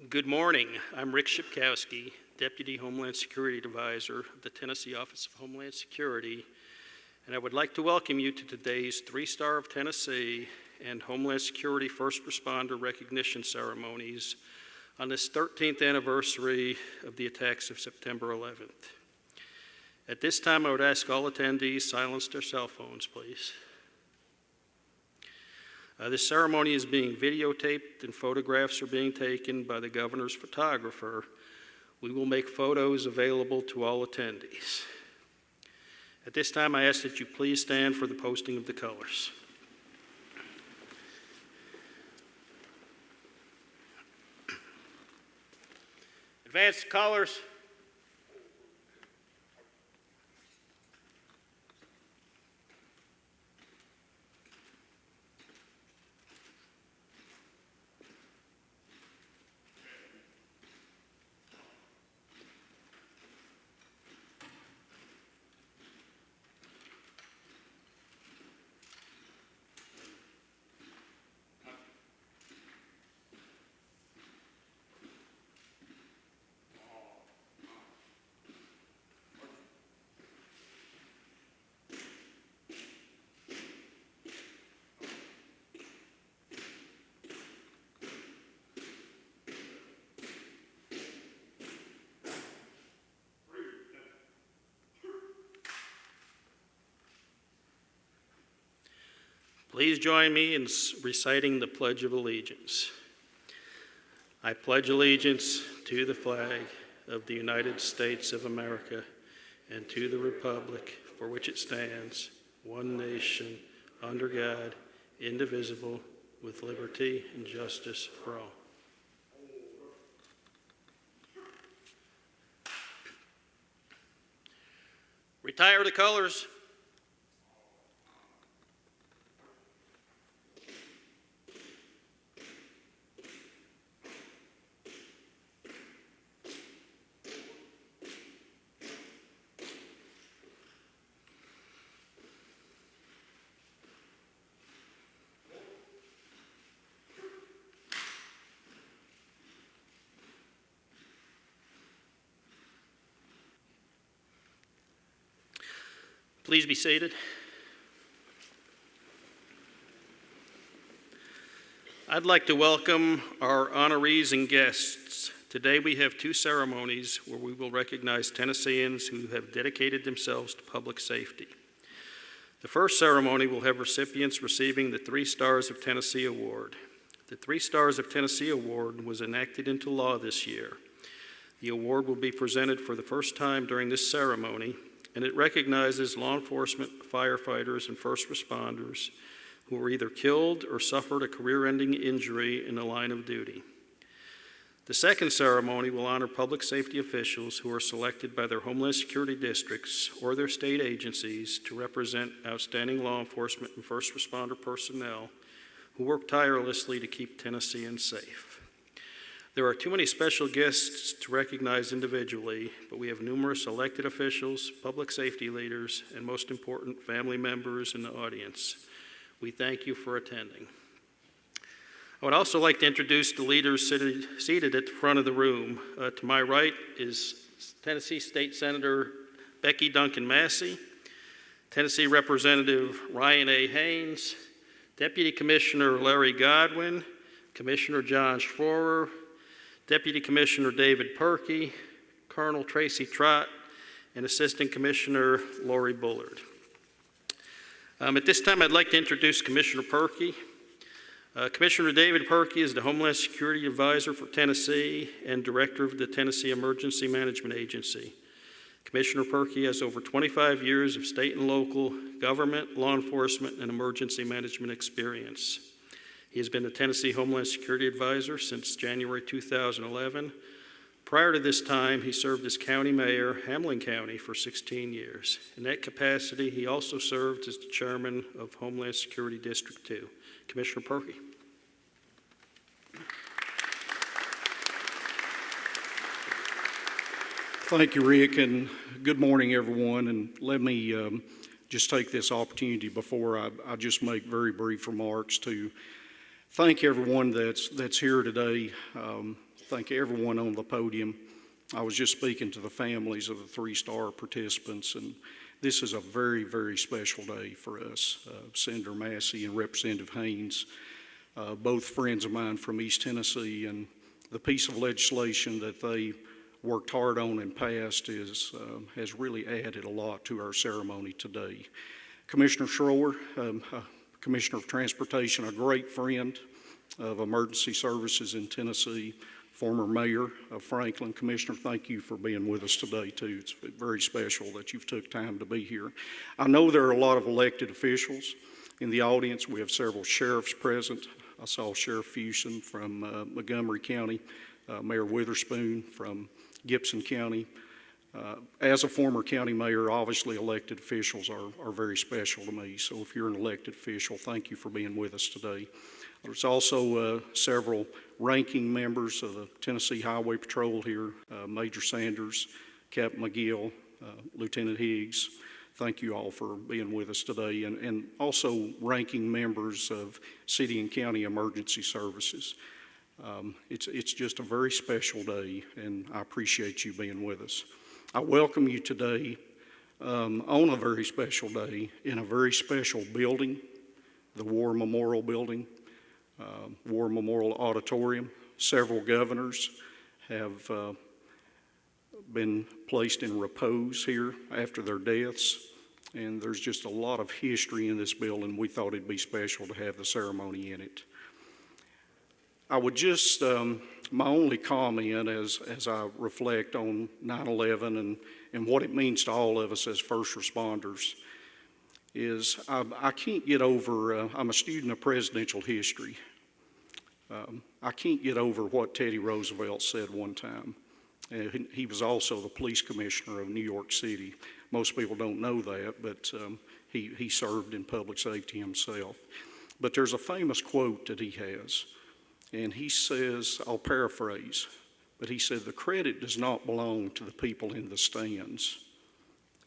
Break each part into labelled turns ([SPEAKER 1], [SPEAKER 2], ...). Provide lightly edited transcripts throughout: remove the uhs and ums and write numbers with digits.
[SPEAKER 1] Good morning. I'm Rick Shipkowski, Deputy Homeland Security Advisor of the Tennessee Office of Homeland Security, and I would like to welcome you to today's 3-Star of Tennessee and Homeland Security First Responder Recognition Ceremonies on this 13th anniversary of the attacks of September 11th. At this time, I would ask all attendees silence their cell phones, please. This ceremony is being videotaped and photographs are being taken by the governor's photographer. We will make photos available to all attendees. At this time, I ask that you please stand for the posting of the colors. Advance the colors. Please join me in reciting the Pledge of Allegiance. I pledge allegiance to the flag of the United States of America and to the republic for which it stands, one nation, under God, indivisible, with liberty and justice for all. Retire the colors. Please be seated. I'd like to welcome our honorees and guests. Today we have 2 ceremonies where we will recognize Tennesseans who have dedicated themselves to public safety. The first ceremony will have recipients receiving the 3 Stars of Tennessee Award. The 3 Stars of Tennessee Award was enacted into law this year. The award will be presented for the first time during this ceremony, and it recognizes law enforcement, firefighters, and first responders who were either killed or suffered a career-ending injury in the line of duty. The second ceremony will honor public safety officials who are selected by their Homeland Security districts or their state agencies to represent outstanding law enforcement and first responder personnel who work tirelessly to keep Tennesseans safe. There are too many special guests to recognize individually, but we have numerous elected officials, public safety leaders, and most important, family members in the audience. We thank you for attending. I would also like to introduce the leaders seated at the front of the room. To my right is Tennessee State Senator Becky Duncan Massey, Tennessee Representative Ryan A. Haynes, Deputy Commissioner Larry Godwin, Commissioner John Schroer, Deputy Commissioner David Perkey, Colonel Tracy Trott, and Assistant Commissioner Lori Bullard. At this time, I'd like to introduce Commissioner Perkey. Commissioner David Perkey is the Homeland Security Advisor for Tennessee and Director of the Tennessee Emergency Management Agency. Commissioner Perkey has over 25 years of state and local government, law enforcement, and emergency management experience. He has been the Tennessee Homeland Security Advisor since January 2011. Prior to this time, he served as County Mayor, Hamlin County, for 16 years. In that capacity, he also served as the Chairman of Homeland Security District 2. Commissioner Perkey.
[SPEAKER 2] Thank you, Rick, and good morning, everyone. And let me just take this opportunity before I just make very brief remarks to thank everyone that's here today thank everyone on the podium. I was just speaking to the families of the three-star participants, and this is a very, very special day for us. Senator Massey and Representative Haynes, both friends of mine from East Tennessee, and the piece of legislation that they worked hard on and passed has really added a lot to our ceremony today. Commissioner Schroer, Commissioner of Transportation, a great friend of emergency services in Tennessee, former mayor of Franklin. Commissioner, thank you for being with us today too. It's very special that you've took time to be here. I know there are a lot of elected officials in the audience. We have several sheriffs present. I saw Sheriff Fuson from Montgomery County, Mayor Witherspoon from Gibson County. As a former county mayor, obviously elected officials are very special to me. So if you're an elected official, thank you for being with us today. There's also several ranking members of the Tennessee Highway Patrol here, Major Sanders, Captain McGill, Lieutenant Higgs. Thank you all for being with us today, and also ranking members of city and county emergency services. It's just a very special day, and I appreciate you being with us. I welcome you today on a very special day in a very special building, the War Memorial Building, War Memorial Auditorium. Several governors have been placed in repose here after their deaths, and there's just a lot of history in this building. We thought it'd be special to have the ceremony in it. I would just, my only comment as I reflect on 9/11 and what it means to all of us as first responders is I can't get over, I'm a student of presidential history. I can't get over what Teddy Roosevelt said one time. He was also the police commissioner of New York City. Most people don't know that, but he served in public safety himself. But there's a famous quote that he has, and he says, I'll paraphrase, but he said, "The credit does not belong to the people in the stands.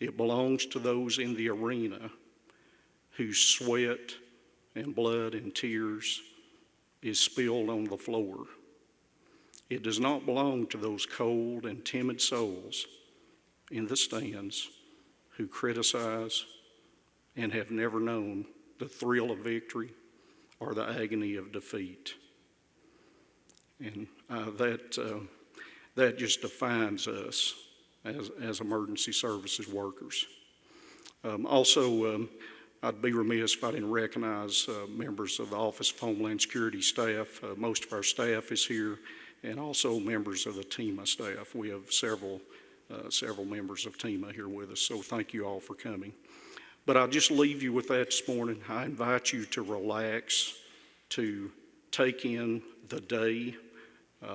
[SPEAKER 2] It belongs to those in the arena whose sweat and blood and tears is spilled on the floor. It does not belong to those cold and timid souls in the stands who criticize and have never known the thrill of victory or the agony of defeat." And that just defines us as emergency services workers. Also, I'd be remiss if I didn't recognize members of the Office of Homeland Security staff. Most of our staff is here, and also members of the TEMA staff. We have several members of TEMA here with us, so thank you all for coming. But I'll just leave you with that this morning. I invite you to relax, to take in the day,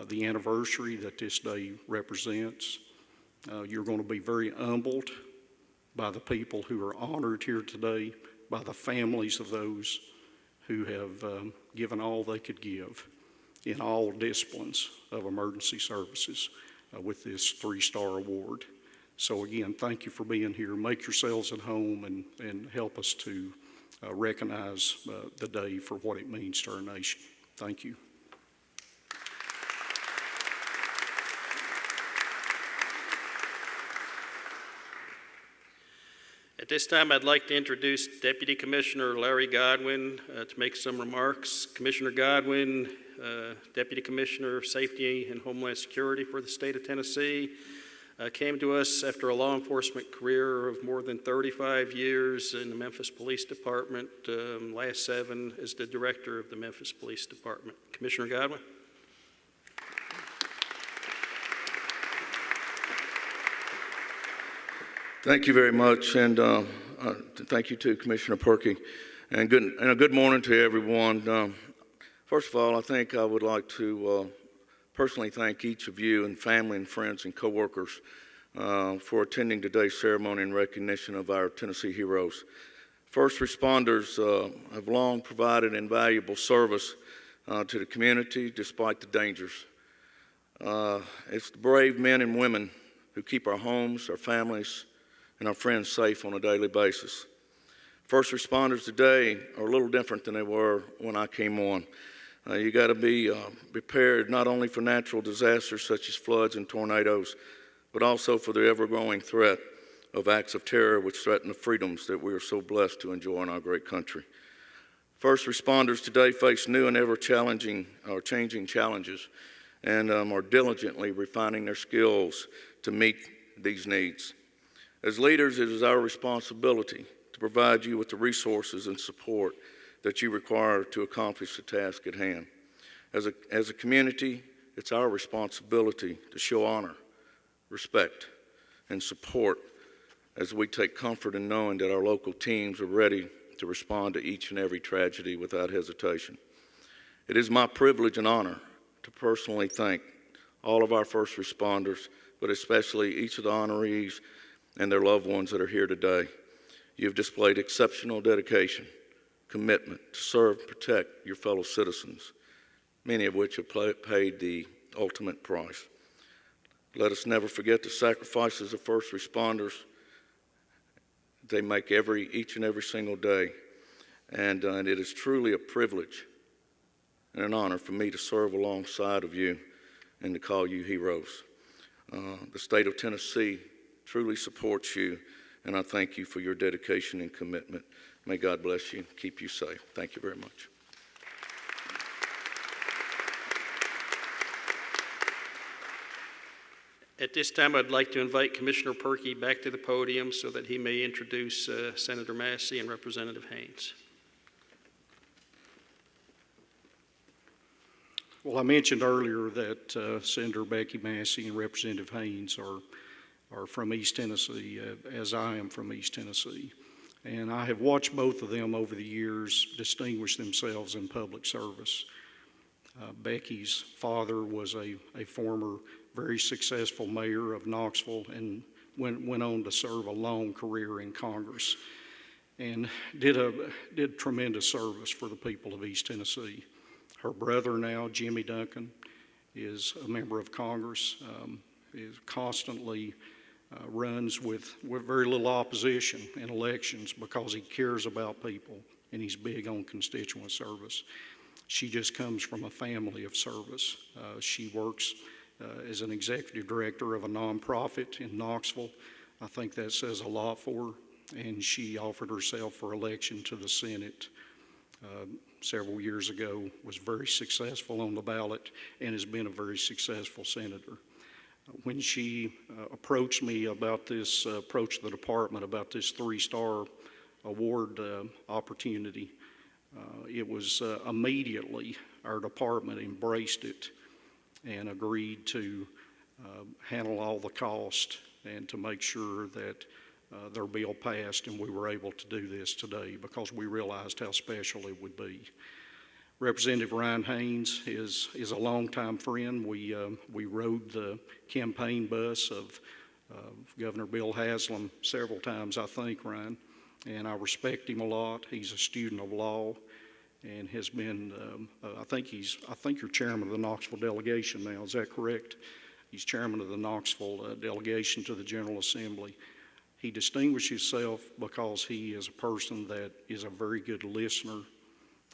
[SPEAKER 2] the anniversary that this day represents. You're going to be very humbled by the people who are honored here today, by the families of those who have given all they could give in all disciplines of emergency services with this 3-star award. So again, thank you for being here. Make yourselves at home and help us to recognize the day for what it means to our nation. Thank you.
[SPEAKER 1] At this time, I'd like to introduce Deputy Commissioner Larry Godwin to make some remarks. Commissioner Godwin, Deputy Commissioner of Safety and Homeland Security for the state of Tennessee, came to us after a law enforcement career of more than 35 years in the Memphis Police Department, last 7 as the director of the Memphis Police Department. Commissioner Godwin.
[SPEAKER 3] Thank you very much, and thank you to Commissioner Perkey, and a good morning to everyone. First of all, I think I would like to personally thank each of you and family and friends and coworkers for attending today's ceremony in recognition of our Tennessee heroes. First responders have long provided invaluable service to the community despite the dangers. It's the brave men and women who keep our homes, our families, and our friends safe on a daily basis. First responders today are a little different than they were when I came on. You got to be prepared not only for natural disasters such as floods and tornadoes, but also for the ever-growing threat of acts of terror which threaten the freedoms that we are so blessed to enjoy in our great country. First responders today face new and ever-changing challenges and are diligently refining their skills to meet these needs. As leaders, it is our responsibility to provide you with the resources and support that you require to accomplish the task at hand. As a community, it's our responsibility to show honor, respect, and support as we take comfort in knowing that our local teams are ready to respond to each and every tragedy without hesitation. It is my privilege and honor to personally thank all of our first responders, but especially each of the honorees and their loved ones that are here today. You've displayed exceptional dedication, commitment to serve and protect your fellow citizens, many of which have paid the ultimate price. Let us never forget the sacrifices of first responders they make each and every single day. And it is truly a privilege and an honor for me to serve alongside of you and to call you heroes. The state of Tennessee truly supports you, and I thank you for your dedication and commitment. May God bless you and keep you safe. Thank you very much.
[SPEAKER 1] At this time, I'd like to invite Commissioner Perkey back to the podium so that he may introduce Senator Massey and Representative Haynes.
[SPEAKER 2] Well, I mentioned earlier that Senator Becky Massey and Representative Haynes are from East Tennessee, as I am from East Tennessee. And I have watched both of them over the years distinguish themselves in public service. Becky's father was a former very successful mayor of Knoxville and went on to serve a long career in Congress and did tremendous service for the people of East Tennessee. Her brother now, Jimmy Duncan, is a member of Congress, is constantly runs with very little opposition in elections because he cares about people and he's big on constituent service. She just comes from a family of service. She works as an executive director of a nonprofit in Knoxville. I think that says a lot for her, and she offered herself for election to the Senate several years ago, was very successful on the ballot, and has been a very successful senator. When she approached me about this, approached the department about this 3-star award opportunity, it was immediately our department embraced it and agreed to handle all the cost and to make sure that their bill passed, and we were able to do this today because we realized how special it would be. Representative Ryan Haynes is a longtime friend. We rode the campaign bus of Governor Bill Haslam several times, I think, Ryan, and I respect him a lot. He's a student of law and has been, I think you're chairman of the Knoxville delegation now, is that correct? He's chairman of the Knoxville delegation to the General Assembly. He distinguishes himself because he is a person that is a very good listener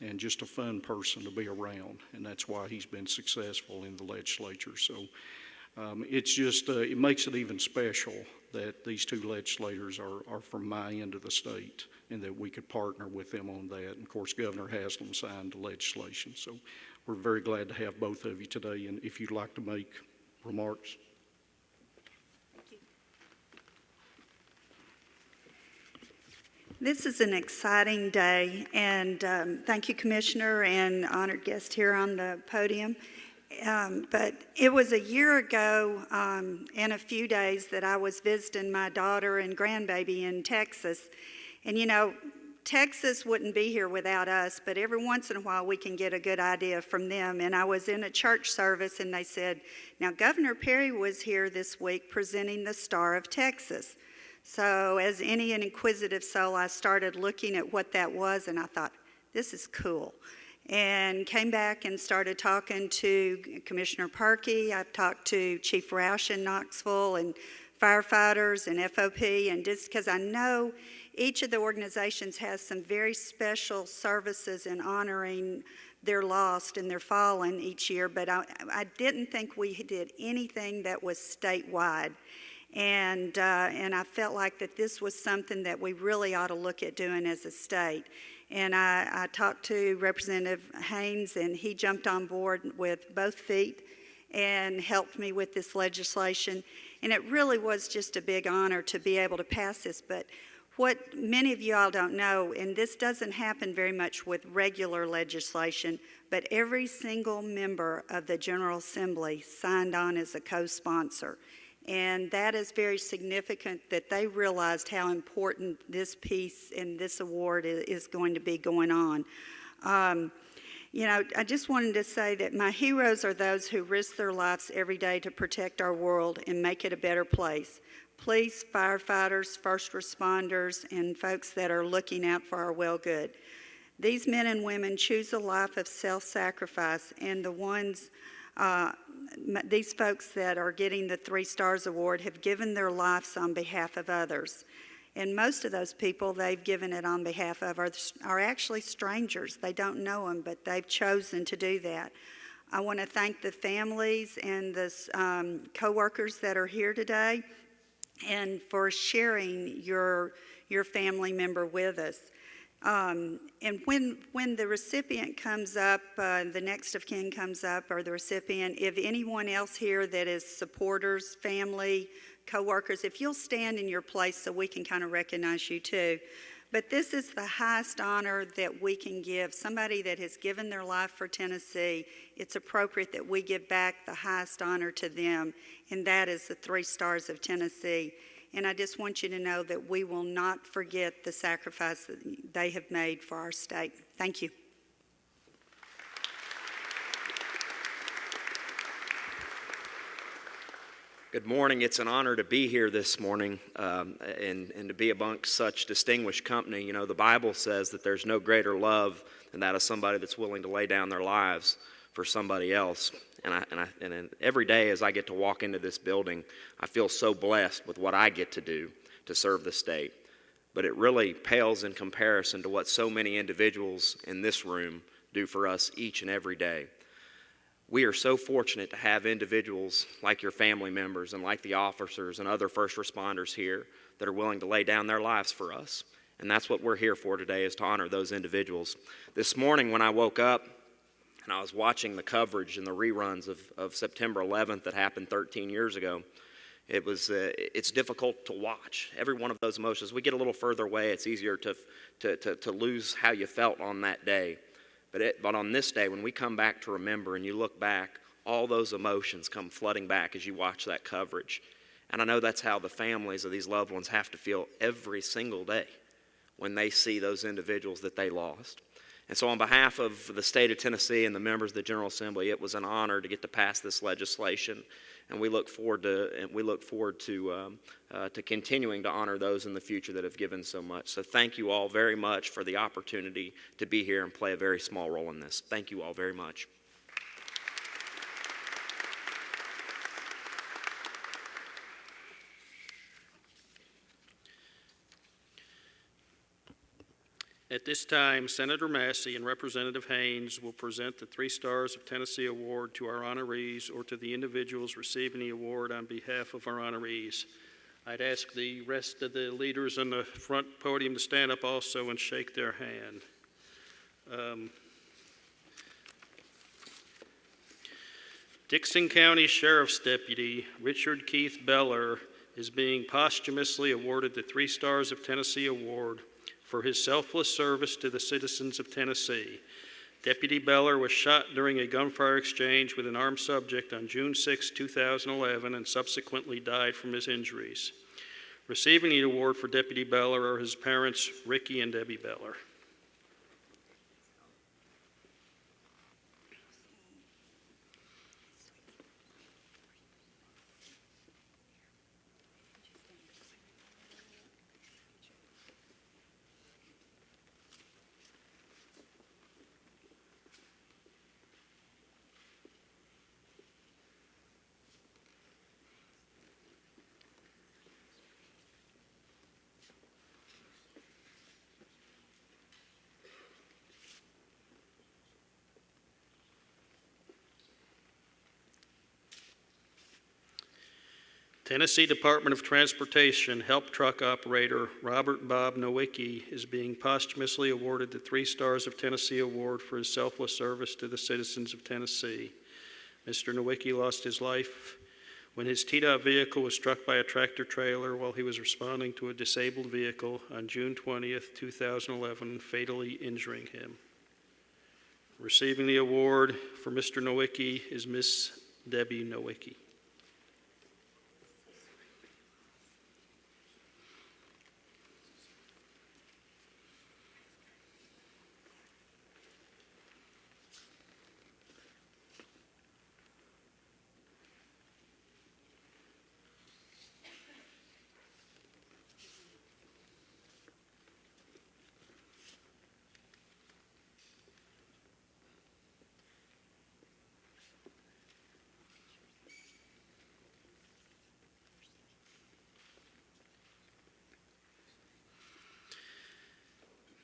[SPEAKER 2] and just a fun person to be around, and that's why he's been successful in the legislature. So it's just, it makes it even special that these two legislators are from my end of the state and that we could partner with them on that. And of course, Governor Haslam signed the legislation. So we're very glad to have both of you today, and if you'd like to make remarks.
[SPEAKER 4] This is an exciting day, and thank you, Commissioner, and honored guest here on the podium. But it was a year ago in a few days that I was visiting my daughter and grandbaby in Texas. And you know, Texas wouldn't be here without us, but every once in a while we can get a good idea from them. And I was in a church service and they said, now Governor Perry was here this week presenting the Star of Texas. So as any inquisitive soul, I started looking at what that was, and I thought, this is cool. And came back and started talking to Commissioner Perkey. I've talked to Chief Roush in Knoxville and firefighters and FOP, and just because I know each of the organizations has some very special services in honoring their lost and their fallen each year, but I didn't think we did anything that was statewide. And I felt like that this was something that we really ought to look at doing as a state. And I talked to Representative Haynes, and he jumped on board with both feet and helped me with this legislation. And it really was just a big honor to be able to pass this. But what many of you all don't know, and this doesn't happen very much with regular legislation, but every single member of the General Assembly signed on as a co-sponsor. And that is very significant that they realized how important this piece and this award is going to be going on. You know, I just wanted to say that my heroes are those who risk their lives every day to protect our world and make it a better place. Police, firefighters, first responders, and folks that are looking out for our well-good. These men and women choose a life of self-sacrifice, and these folks that are getting the 3 Stars Award have given their lives on behalf of others. And most of those people they've given it on behalf of are actually strangers. They don't know them, but they've chosen to do that. I want to thank the families and the co-workers that are here today and for sharing your family member with us. And when the recipient comes up, the next of kin comes up, or the recipient, if anyone else here that is supporters, family, co-workers, if you'll stand in your place so we can kind of recognize you too. But this is the highest honor that we can give. Somebody that has given their life for Tennessee, it's appropriate that we give back the highest honor to them, and that is the 3 Stars of Tennessee. And I just want you to know that we will not forget the sacrifice that they have made for our state. Thank you.
[SPEAKER 5] Good morning. It's an honor to be here this morning and to be amongst such distinguished company. You know, the Bible says that there's no greater love than that of somebody that's willing to lay down their lives for somebody else. And every day as I get to walk into this building, I feel so blessed with what I get to do to serve the state. But it really pales in comparison to what so many individuals in this room do for us each and every day. We are so fortunate to have individuals like your family members and like the officers and other first responders here that are willing to lay down their lives for us. And that's what we're here for today, is to honor those individuals. This morning when I woke up and I was watching the coverage and the reruns of September 11th that happened 13 years ago, it's difficult to watch. Every one of those emotions, we get a little further away, it's easier to lose how you felt on that day. But on this day, when we come back to remember and you look back, all those emotions come flooding back as you watch that coverage. And I know that's how the families of these loved ones have to feel every single day when they see those individuals that they lost. And so on behalf of the state of Tennessee and the members of the General Assembly, it was an honor to get to pass this legislation. And we look forward to continuing to honor those in the future that have given so much. So thank you all very much for the opportunity to be here and play a very small role in this. Thank you all very much.
[SPEAKER 1] At this time, Senator Massey and Representative Haynes will present the 3 Stars of Tennessee Award to our honorees or to the individuals receiving the award on behalf of our honorees. I'd ask the rest of the leaders on the front podium to stand up also and shake their hand. Dixon County Sheriff's Deputy Richard Keith Beller is being posthumously awarded the 3 Stars of Tennessee Award for his selfless service to the citizens of Tennessee. Deputy Beller was shot during a gunfire exchange with an armed subject on June 6, 2011, and subsequently died from his injuries. Receiving the award for Deputy Beller are his parents, Ricky and Debbie Beller. Tennessee Department of Transportation help truck operator Robert Bob Nowicki is being posthumously awarded the 3 Stars of Tennessee Award for his selfless service to the citizens of Tennessee. Mr. Nowicki lost his life when his TDOT vehicle was struck by a tractor trailer while he was responding to a disabled vehicle on June 20th, 2011, fatally injuring him. Receiving the award for Mr. Nowicki is Miss Debbie Nowicki.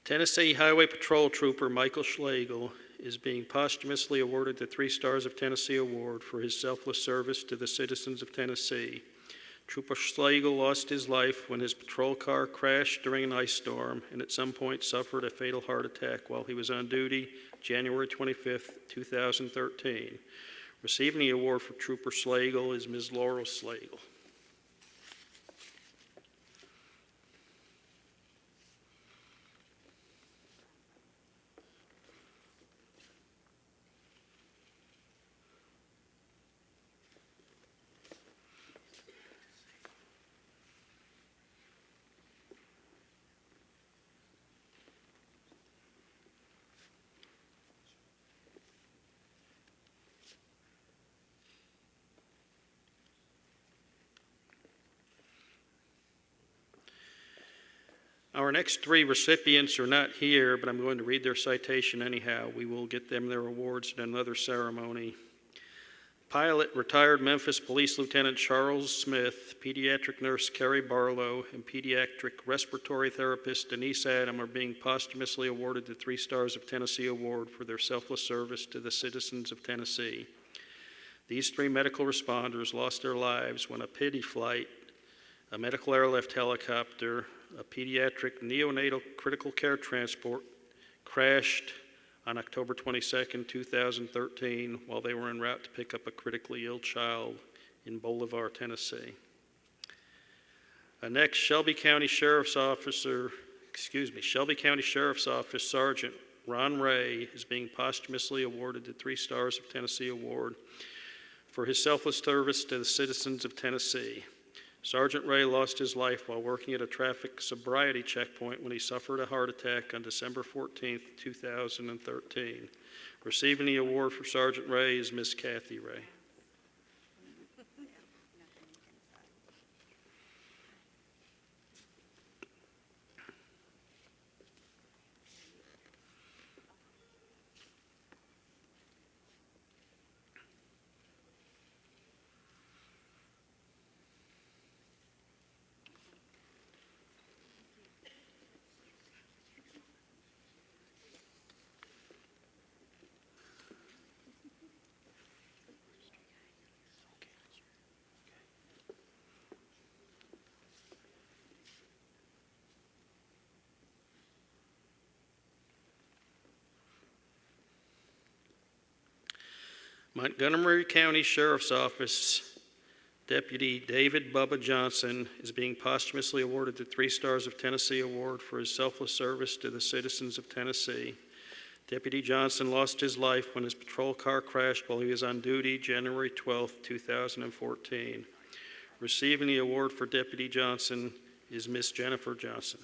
[SPEAKER 1] Tennessee Highway Patrol Trooper Michael Schlegel is being posthumously awarded the 3 Stars of Tennessee Award for his selfless service to the citizens of Tennessee. Trooper Schlegel lost his life when his patrol car crashed during an ice storm and at some point suffered a fatal heart attack while he was on duty January 25th, 2013. Receiving the award for Trooper Schlegel is Ms. Laurel Schlegel. Our next 3 recipients are not here, but I'm going to read their citation anyhow. We will get them their awards in another ceremony. Pilot, retired Memphis Police Lieutenant Charles Smith, pediatric nurse Carrie Barlow, and pediatric respiratory therapist Denise Adam are being posthumously awarded the 3 Stars of Tennessee Award for their selfless service to the citizens of Tennessee. These 3 medical responders lost their lives when a pity flight, a medical airlift helicopter, a pediatric neonatal critical care transport crashed on October 22nd, 2013, while they were en route to pick up a critically ill child in Bolivar, Tennessee. Next, Shelby County Sheriff's Office Sergeant Ron Ray is being posthumously awarded the 3 Stars of Tennessee Award for his selfless service to the citizens of Tennessee. Sergeant Ray lost his life while working at a traffic sobriety checkpoint when he suffered a heart attack on December 14, 2013. Receiving the award for Sergeant Ray is Miss Kathy Ray. Montgomery County Sheriff's Office Deputy David Bubba Johnson is being posthumously awarded the 3 Stars of Tennessee Award for his selfless service to the citizens of Tennessee. Deputy Johnson lost his life when his patrol car crashed while he was on duty January 12, 2014. Receiving the award for Deputy Johnson is Miss Jennifer Johnson.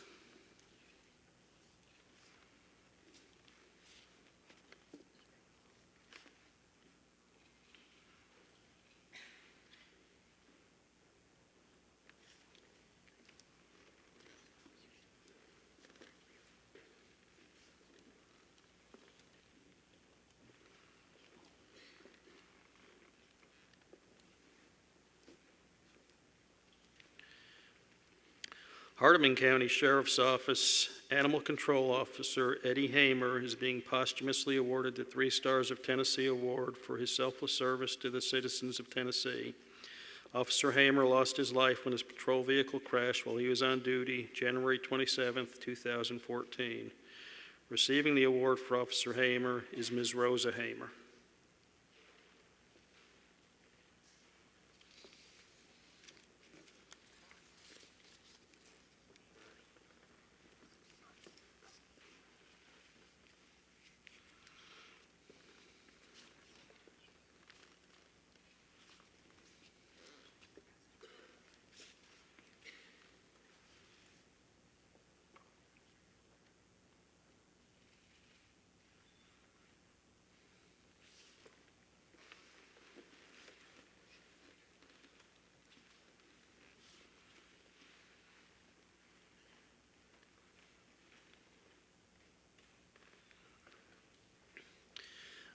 [SPEAKER 1] Hardeman County Sheriff's Office Animal Control Officer Eddie Hamer is being posthumously awarded the 3 Stars of Tennessee Award for his selfless service to the citizens of Tennessee. Officer Hamer lost his life when his patrol vehicle crashed while he was on duty, January 27, 2014. Receiving the award for Officer Hamer is Ms. Rosa Hamer.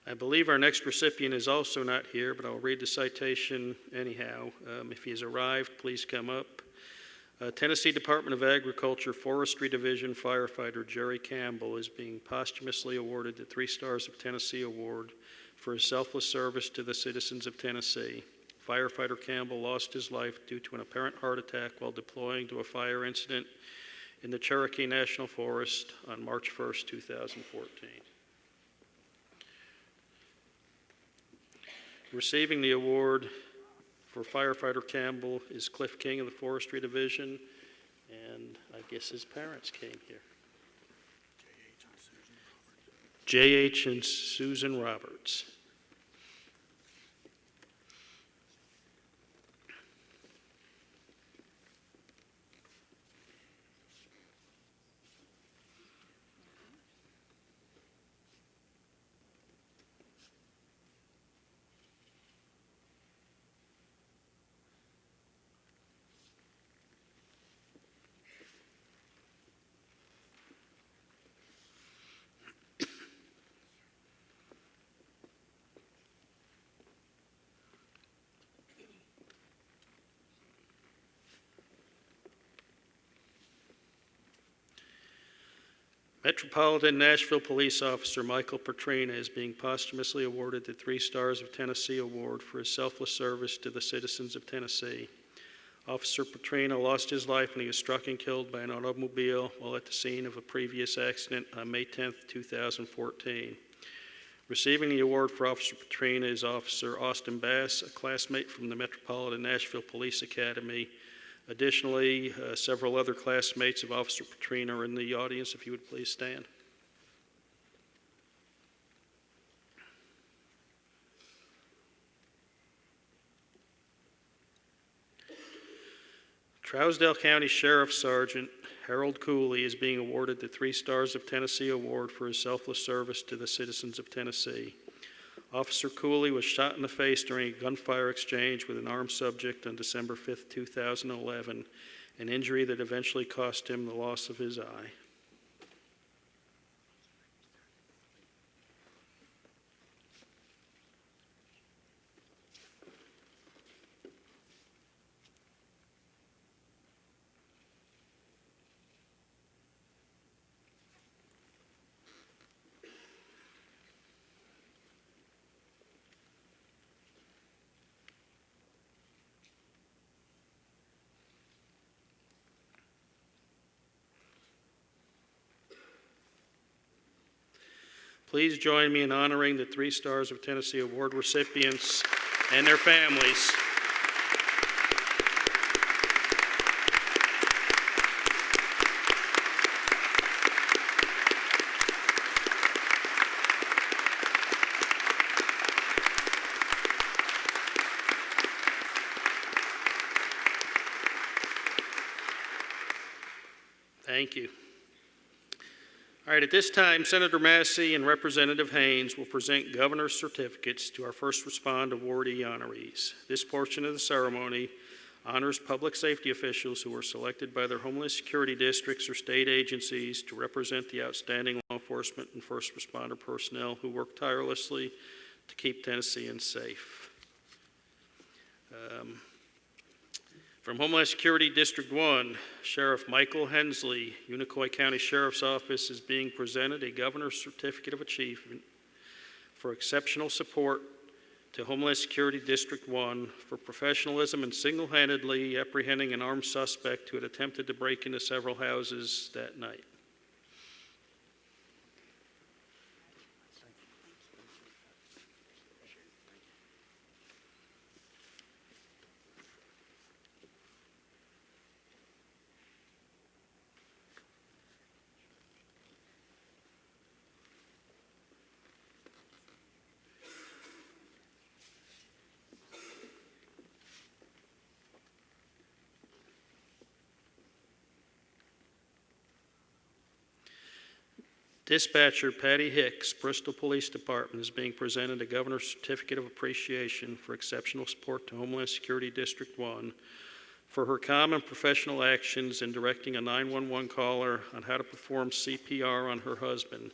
[SPEAKER 1] I believe our next recipient is also not here, but I'll read the citation anyhow. If he has arrived, please come up. Tennessee Department of Agriculture Forestry Division firefighter Jerry Campbell is being posthumously awarded the 3 Stars of Tennessee Award for his selfless service to the citizens of Tennessee. Firefighter Campbell lost his life due to an apparent heart attack while deploying to a fire incident in the Cherokee National Forest on March 1st, 2014. Receiving the award for Firefighter Campbell is Cliff King of the Forestry Division, and I guess his parents came here. J.H. and Susan Roberts. Metropolitan Nashville Police Officer Michael Petrina is being posthumously awarded the 3 Stars of Tennessee Award for his selfless service to the citizens of Tennessee. Officer Petrina lost his life when he was struck and killed by an automobile while at the scene of a previous accident on May 10, 2014. Receiving the award for Officer Petrina is Officer Austin Bass, a classmate from the Metropolitan Nashville Police Academy. Additionally, several other classmates of Officer Petrina are in the audience. If you would please stand. Trousdale County Sheriff Sergeant Harold Cooley is being awarded the 3 Stars of Tennessee Award for his selfless service to the citizens of Tennessee. Officer Cooley was shot in the face during a gunfire exchange with an armed subject on December 5, 2011, an injury that eventually cost him the loss of his eye. Please join me in honoring the 3 Stars of Tennessee Award recipients and their families. Thank you. All right, at this time, Senator Massey and Representative Haynes will present governor's certificates to our First Respond awardee honorees. This portion of the ceremony honors public safety officials who were selected by their Homeland Security districts or state agencies to represent the outstanding law enforcement and first responder personnel who work tirelessly to keep Tennesseans safe. From Homeland Security District 1, Sheriff Michael Hensley, Unicoi County Sheriff's Office, is being presented a Governor's Certificate of Achievement for exceptional support to Homeland Security District 1 for professionalism in single-handedly apprehending an armed suspect who had attempted to break into several houses that night. Dispatcher Patty Hicks, Bristol Police Department, is being presented a Governor's Certificate of Appreciation for exceptional support to Homeland Security District 1 for her calm and professional actions in directing a 911 caller on how to perform CPR on her husband.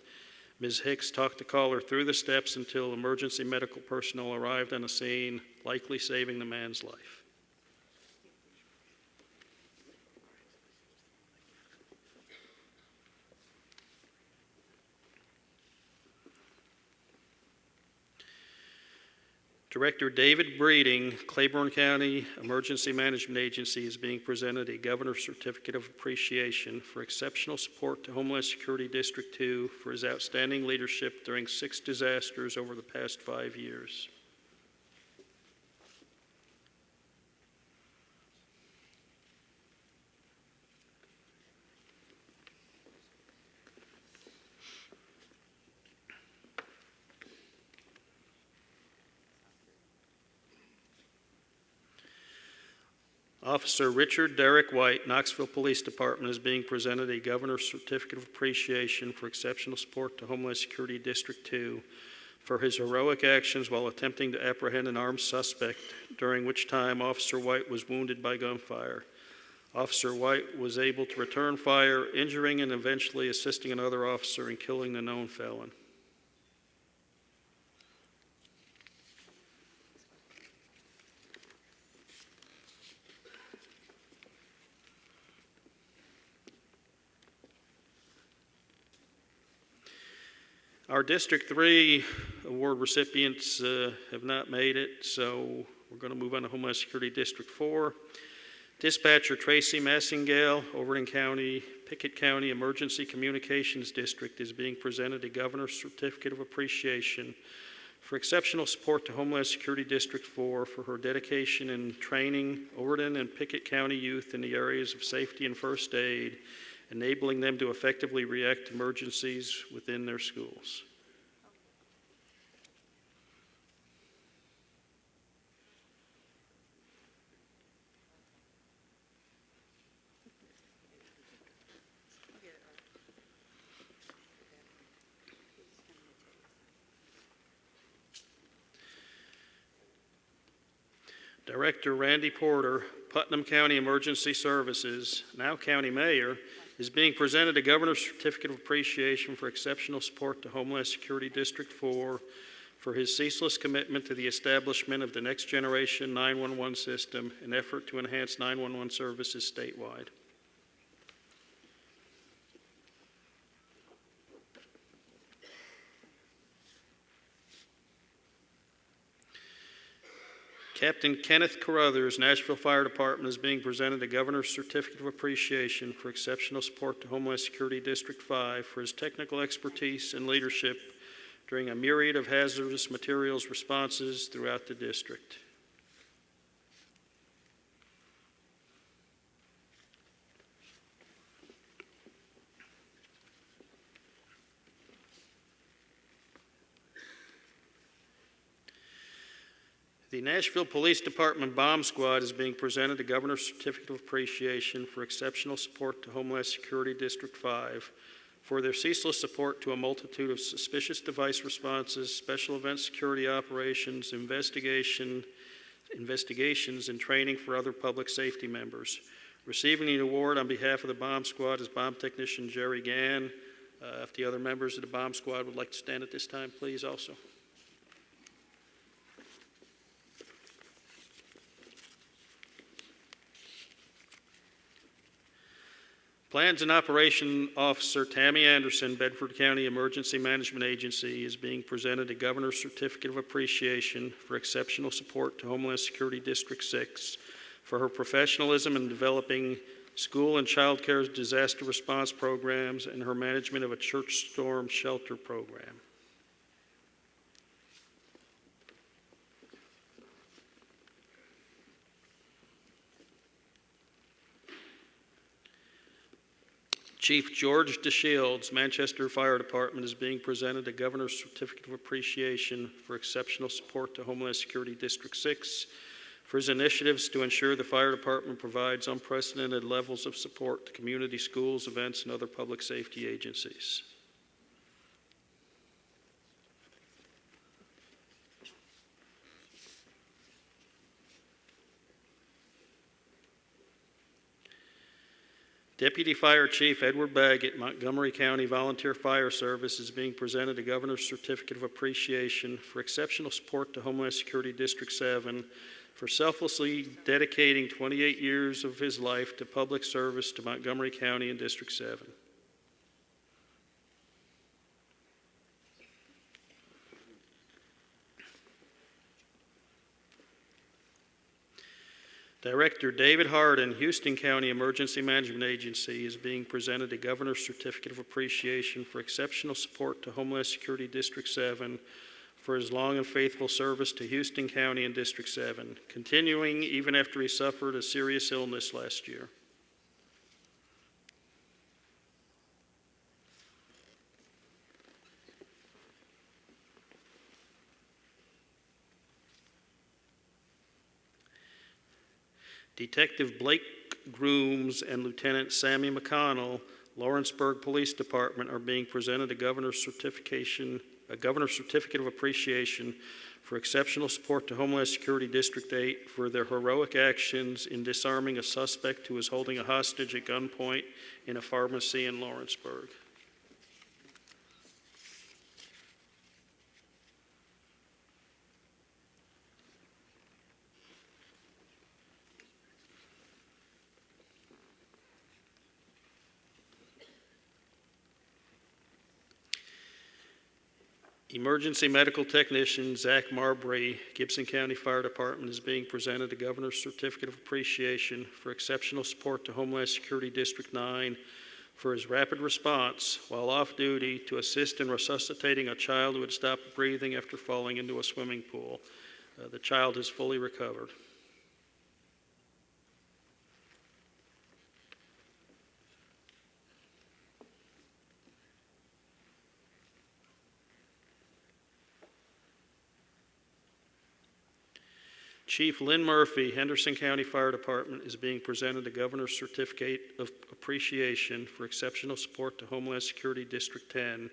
[SPEAKER 1] Ms. Hicks talked the caller through the steps until emergency medical personnel arrived on the scene, likely saving the man's life. Director David Breeding, Claiborne County Emergency Management Agency, is being presented a Governor's Certificate of Appreciation for exceptional support to Homeland Security District 2 for his outstanding leadership during 6 disasters over the past 5 years. Officer Richard Derek White, Knoxville Police Department, is being presented a Governor's Certificate of Appreciation for exceptional support to Homeland Security District 2 for his heroic actions while attempting to apprehend an armed suspect, during which time Officer White was wounded by gunfire. Officer White was able to return fire, injuring and eventually assisting another officer in killing the known felon. Our District 3 award recipients have not made it, so we're going to move on to Homeland Security District 4. Dispatcher Tracy Massingale, Overton County, Pickett County Emergency Communications District, is being presented a Governor's Certificate of Appreciation for exceptional support to Homeland Security District 4 for her dedication in training Overton and Pickett County youth in the areas of safety and first aid, enabling them to effectively react to emergencies within their schools. Director Randy Porter, Putnam County Emergency Services, now County Mayor, is being presented a Governor's Certificate of Appreciation for exceptional support to Homeland Security District 4 for his ceaseless commitment to the establishment of the next generation 911 system, an effort to enhance 911 services statewide. Captain Kenneth Carruthers, Nashville Fire Department, is being presented a Governor's Certificate of Appreciation for exceptional support to Homeland Security District 5 for his technical expertise and leadership during a myriad of hazardous materials responses throughout the district. The Nashville Police Department Bomb Squad is being presented a Governor's Certificate of Appreciation for exceptional support to Homeland Security District 5 for their ceaseless support to a multitude of suspicious device responses, special event security operations, investigations, and training for other public safety members. Receiving the award on behalf of the Bomb Squad is Bomb Technician Jerry Gann. If the other members of the Bomb Squad would like to stand at this time, please also. Plans and Operation Officer Tammy Anderson, Bedford County Emergency Management Agency, is being presented a Governor's Certificate of Appreciation for exceptional support to Homeland Security District 6 for her professionalism in developing school and child care disaster response programs and her management of a church storm shelter program. Chief George DeShields, Manchester Fire Department, is being presented a Governor's Certificate of Appreciation for exceptional support to Homeland Security District 6 for his initiatives to ensure the fire department provides unprecedented levels of support to community schools, events, and other public safety agencies. Deputy Fire Chief Edward Baggett, Montgomery County Volunteer Fire Service, is being presented a Governor's Certificate of Appreciation for exceptional support to Homeland Security District 7 for selflessly dedicating 28 years of his life to public service to Montgomery County and District 7. Director David Hardin, Houston County Emergency Management Agency, is being presented a Governor's Certificate of Appreciation for exceptional support to Homeland Security District 7 for his long and faithful service to Houston County and District 7, continuing even after he suffered a serious illness last year. Detective Blake Grooms and Lieutenant Sammy McConnell, Lawrenceburg Police Department, are being presented a Governor's Certificate of Appreciation for exceptional support to Homeland Security District 8 for their heroic actions in disarming a suspect who was holding a hostage at gunpoint in a pharmacy in Lawrenceburg. Emergency Medical Technician Zach Marbury, Gibson County Fire Department, is being presented a Governor's Certificate of Appreciation for exceptional support to Homeland Security District 9 for his rapid response while off duty to assist in resuscitating a child who had stopped breathing after falling into a swimming pool. The child has fully recovered. Chief Lynn Murphy, Henderson County Fire Department, is being presented a Governor's Certificate of Appreciation for exceptional support to Homeland Security District 10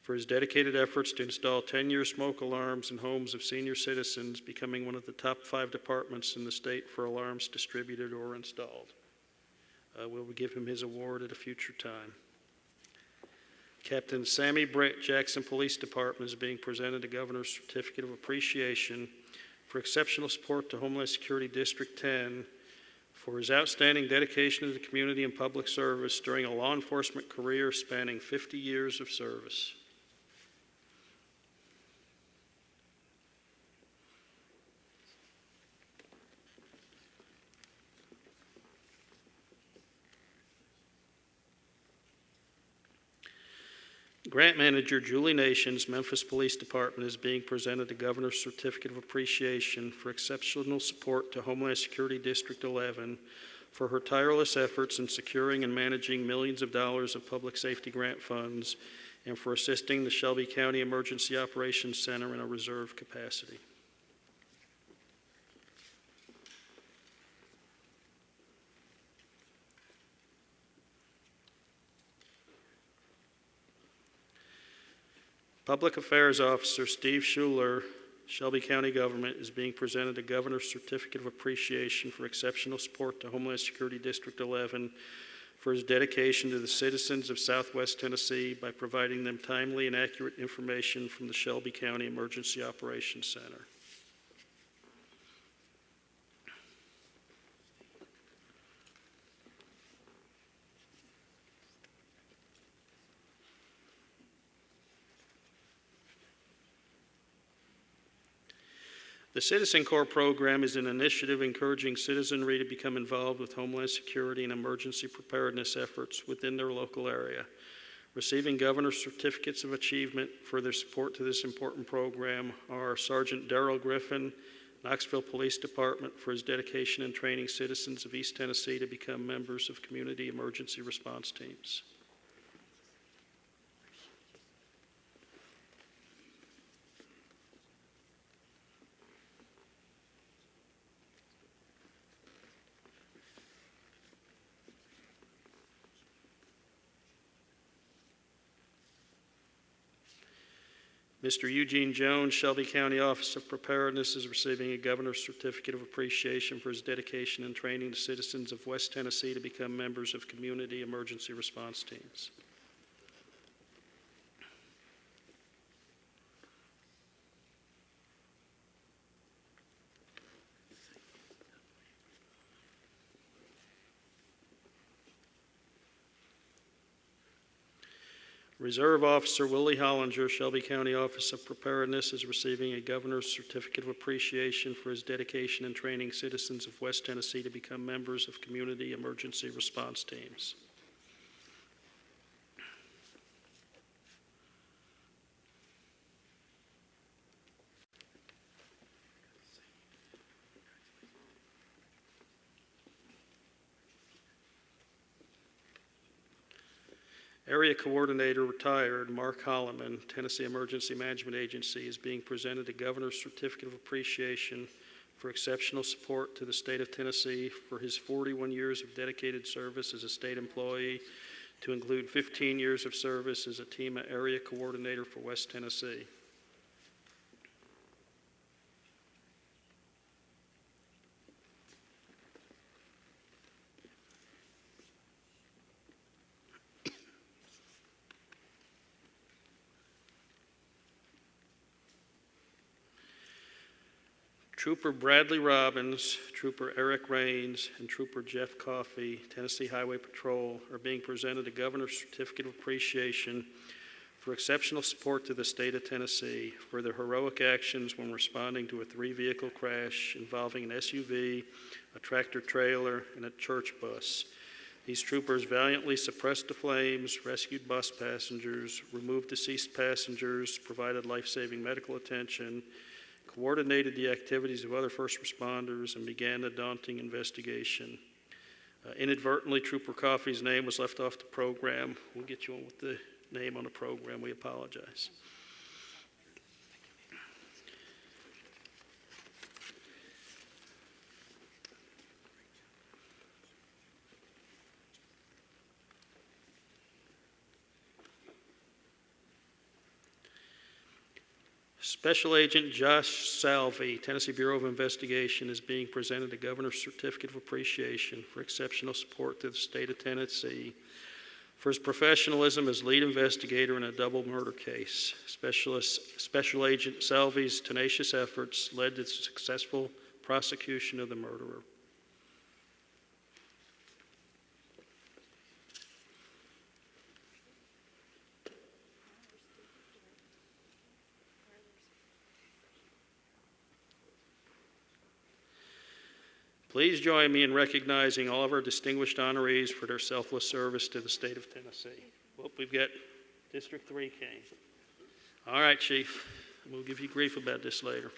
[SPEAKER 1] for his dedicated efforts to install 10-year smoke alarms in homes of senior citizens, becoming one of the top 5 departments in the state for alarms distributed or installed. We'll give him his award at a future time. Captain Sammy Brett, Jackson Police Department, is being presented a Governor's Certificate of Appreciation for exceptional support to Homeland Security District 10 for his outstanding dedication to the community and public service during a law enforcement career spanning 50 years of service. Grant Manager Julie Nations, Memphis Police Department, is being presented a Governor's Certificate of Appreciation for exceptional support to Homeland Security District 11 for her tireless efforts in securing and managing millions of dollars of public safety grant funds and for assisting the Shelby County Emergency Operations Center in a reserve capacity. Public Affairs Officer Steve Schuler, Shelby County Government, is being presented a Governor's Certificate of Appreciation for exceptional support to Homeland Security District 11 for his dedication to the citizens of Southwest Tennessee by providing them timely and accurate information from the Shelby County Emergency Operations Center. The Citizen Corps program is an initiative encouraging citizenry to become involved with Homeland Security and emergency preparedness efforts within their local area. Receiving governor's certificates of achievement for their support to this important program are Sergeant Darrell Griffin, Knoxville Police Department, for his dedication in training citizens of East Tennessee to become members of community emergency response teams. Mr. Eugene Jones, Shelby County Office of Preparedness, is receiving a governor's certificate of appreciation for his dedication and training to citizens of West Tennessee to become members of community emergency response teams. Reserve Officer Willie Hollinger, Shelby County Office of Preparedness, is receiving a governor's certificate of appreciation for his dedication in training citizens of West Tennessee to become members of community emergency response teams. Area Coordinator retired Mark Holloman, Tennessee Emergency Management Agency, is being presented a governor's certificate of appreciation for exceptional support to the state of Tennessee for his 41 years of dedicated service as a state employee, to include 15 years of service as a TEMA Area Coordinator for West Tennessee. Trooper Bradley Robbins, Trooper Eric Raines, and Trooper Jeff Coffey, Tennessee Highway Patrol, are being presented a governor's certificate of appreciation for exceptional support to the state of Tennessee for their heroic actions when responding to a 3-vehicle crash involving an SUV, a tractor trailer, and a church bus. These troopers valiantly suppressed the flames, rescued bus passengers, removed deceased passengers, provided life-saving medical attention, coordinated the activities of other first responders, and began a daunting investigation. Inadvertently, Trooper Coffey's name was left off the program. We'll get you on with the name on the program. We apologize. Special Agent Josh Salvey, Tennessee Bureau of Investigation, is being presented a governor's certificate of appreciation for exceptional support to the state of Tennessee for his professionalism as lead investigator in a double murder case. Special Agent Salvey's tenacious efforts led to the successful prosecution of the murderer. Please join me in recognizing all of our distinguished honorees for their selfless service to the state of Tennessee. Well, we've got District 3 came. All right, Chief. We'll give you grief about this later.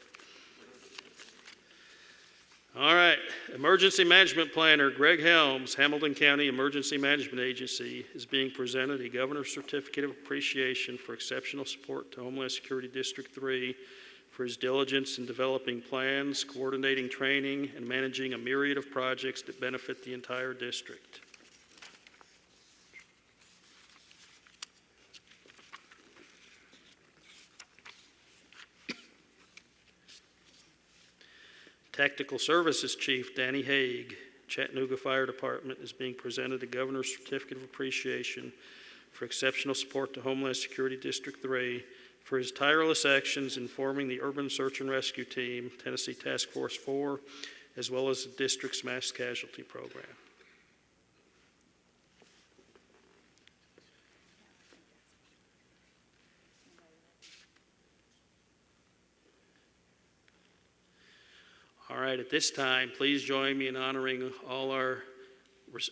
[SPEAKER 1] All right. Emergency Management Planner Greg Helms, Hamilton County Emergency Management Agency, is being presented a governor's certificate of appreciation for exceptional support to Homeland Security District 3 for his diligence in developing plans, coordinating training, and managing a myriad of projects that benefit the entire district. Tactical Services Chief Danny Haig, Chattanooga Fire Department, is being presented a governor's certificate of appreciation for exceptional support to Homeland Security District 3 for his tireless actions in forming the Urban Search and Rescue Team, Tennessee Task Force 4, as well as the district's mass casualty program. All right, at this time, please join me in honoring all our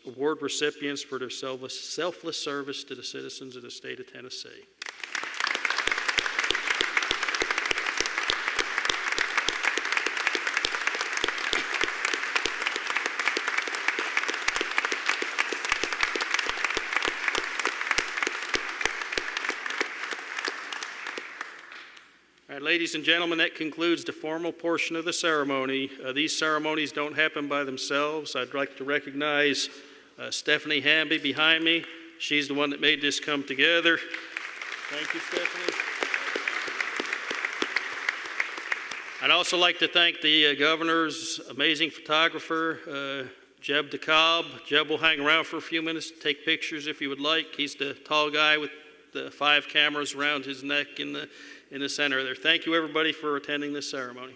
[SPEAKER 1] award recipients for their selfless service to the citizens of the state of Tennessee. All right, ladies and gentlemen, that concludes the formal portion of the ceremony. These ceremonies don't happen by themselves. I'd like to recognize Stephanie Hamby behind me. She's the one that made this come together. Thank you, Stephanie. I'd also like to thank the governor's amazing photographer, Jeb DeKalb. Jeb will hang around for a few minutes to take pictures if you would like. He's the tall guy with the 5 cameras around his neck in the center there. Thank you, everybody, for attending this ceremony.